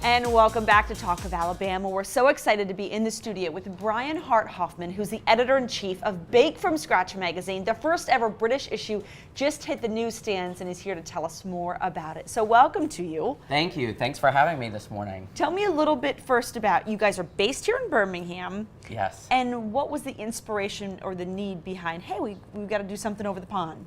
And welcome back to Talk of Alabama. We're so excited to be in the studio with Hart Hoffman, who's the editor-in-chief of Bake From Scratch magazine. The first ever British issue just hit the newsstands and is here to tell us more about it. So welcome to you. Thank you. Thanks for having me this morning. Tell me a little bit first about, you guys are based here in Birmingham. Yes. And what was the inspiration or the need behind, hey, we've got to do something over the pond?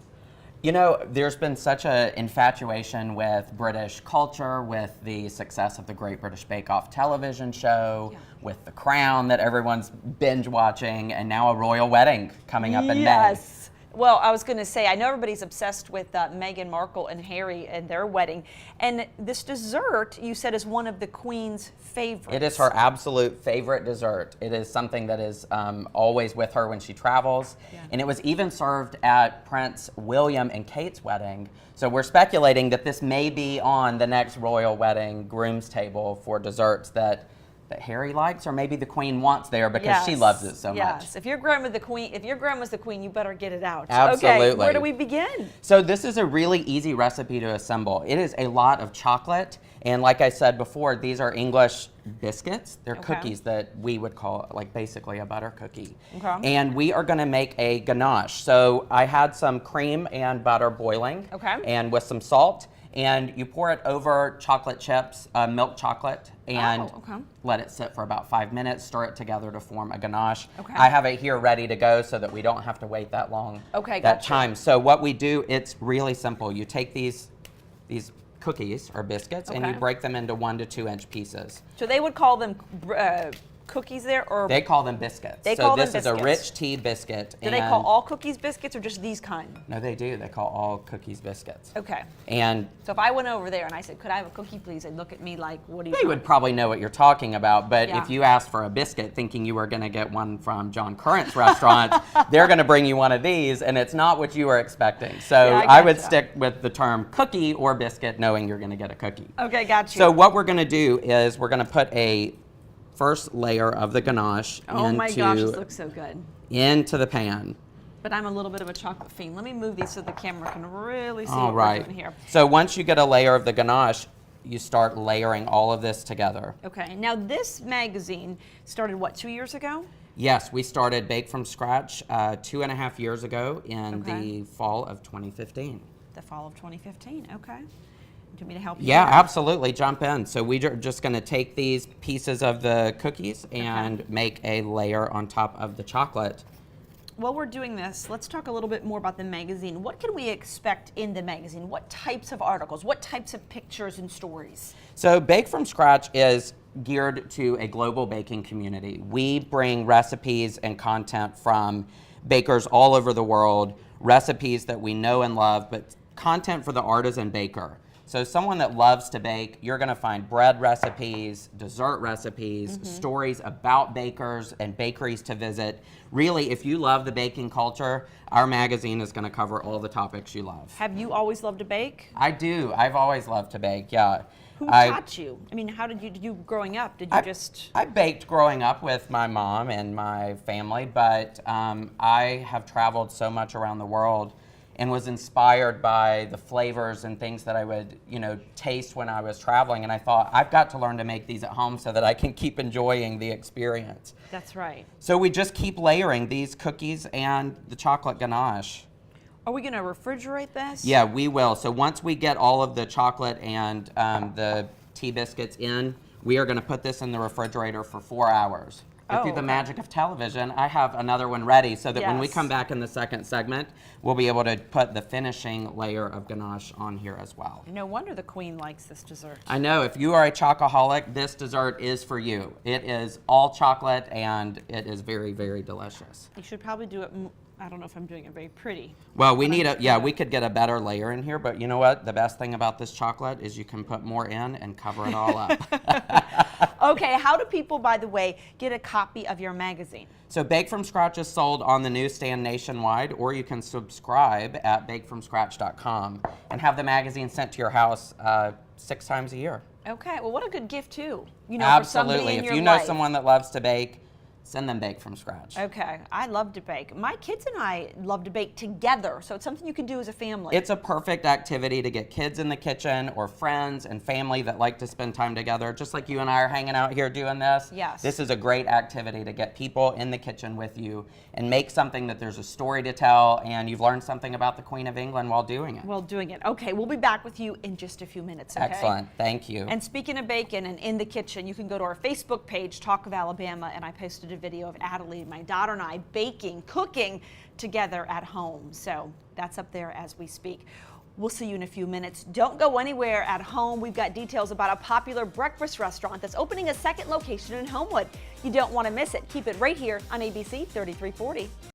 You know, there's been such an infatuation with British culture, with the success of the Great British Bake Off television show, with The Crown that everyone's binge watching, and now a royal wedding coming up in May. Yes. Well, I was going to say, I know everybody's obsessed with Meghan Markle and Harry and their wedding. And this dessert, you said, is one of the Queen's favorites. It is her absolute favorite dessert. It is something that is always with her when she travels. Yeah. And it was even served at Prince William and Kate's wedding. So we're speculating that this may be on the next royal wedding groom's table for desserts that Harry likes, or maybe the Queen wants there because she loves it so much. Yes, if your grandma's the Queen, you better get it out. Absolutely. Okay, where do we begin? So this is a really easy recipe to assemble. It is a lot of chocolate, and like I said before, these are English biscuits. They're cookies that we would call like basically a butter cookie. Okay. And we are going to make a ganache. So I had some cream and butter boiling, and with some salt. And you pour it over chocolate chips, milk chocolate, and let it sit for about 5 minutes. Stir it together to form a ganache. I have it here ready to go so that we don't have to wait that long. Time. So what we do, it's really simple. You take these cookies or biscuits and you break them into 1 to 2 inch pieces. So they would call them cookies there, or they call them biscuits. This is a rich tea biscuit. Do they call all cookies biscuits or just these kind? No, they do. They call all cookies biscuits. Okay. And so if I went over there and I said, "Could I have a cookie, please?" They'd look at me like, "What are you?" They would probably know what you're talking about. But if you asked for a biscuit, thinking you were going to get one from John Current's restaurant, they're going to bring you one of these, and it's not what you were expecting. So I would stick with the term cookie or biscuit, knowing you're going to get a cookie. Okay, got you. So what we're going to do is we're going to put a first layer of the ganache my gosh, this looks so good. Into the pan. But I'm a little bit of a chocolate fiend. Let me move these so the camera can really see what we're doing here. So once you get a layer of the ganache, you start layering all of this together. Okay, now this magazine started what, 2 years ago? Yes, we started Bake From Scratch 2.5 years ago in the fall of 2015. The fall of 2015, okay. Do you want me to help you? Yeah, absolutely. Jump in. So we're just going to take these pieces of the cookies and make a layer on top of the chocolate. While we're doing this, let's talk a little bit more about the magazine. What can we expect in the magazine? What types of articles? What types of pictures and stories? So Bake From Scratch is geared to a global baking community. We bring recipes and content from bakers all over the world, recipes that we know and love, but content for the artisan baker. So someone that loves to bake, you're going to find bread recipes, dessert recipes, stories about bakers and bakeries to visit. Really, if you love the baking culture, our magazine is going to cover all the topics you love. Have you always loved to bake? I do. I've always loved to bake, yeah. Who taught you? I mean, how did you growing up, did you just... I baked growing up with my mom and my family, but I have traveled so much around the world and was inspired by the flavors and things that I would, taste when I was traveling. And I thought, I've got to learn to make these at home so that I can keep enjoying the experience. That's right. So we just keep layering these cookies and the chocolate ganache. Are we gonna refrigerate this? Yeah, we will. So once we get all of the chocolate and the tea biscuits in, we are gonna put this in the refrigerator for 4 hours. But through the magic of television, I have another one ready so that when we come back in the second segment, we'll be able to put the finishing layer of ganache on here as well. No wonder the Queen likes this dessert. I know. If you are a chocoholic, this dessert is for you. It is all chocolate and it is very, very delicious. You should probably do it. I don't know if I'm doing it very pretty. Well, we need we could get a better layer in here, but you know what? The best thing about this chocolate is you can put more in and cover it all up. Okay, how do people, by the way, get a copy of your magazine? So Bake From Scratch is sold on the newsstand nationwide, or you can subscribe at bakefromscratch.com and have the magazine sent to your house 6 times a year. Okay, well, what a good gift, too. Absolutely. For somebody in if your you know life. someone that loves to bake, and then bake from scratch. Okay, I love to bake. My kids and I love to bake together, so it's something you can do as a family. It's a perfect activity to get kids in the kitchen or friends and family that like to spend time together, just like you and I are hanging out here doing this. Yes. This is a great activity to get people in the kitchen with you and make something that there's a story to tell and you've learned something about the Queen of England while doing it. Okay, we'll be back with you in just a few minutes, okay? Excellent, thank you. And speaking of bacon and in the kitchen, you can go to our Facebook page, Talk of Alabama, and I posted a video of Adelie, my daughter, and I baking, cooking together at home. So that's up there as we speak. We'll see you in a few minutes. Don't go anywhere at home. We've got details about a popular breakfast restaurant that's opening a second location in Homewood. You don't want to miss it. Keep it right here on ABC 3340.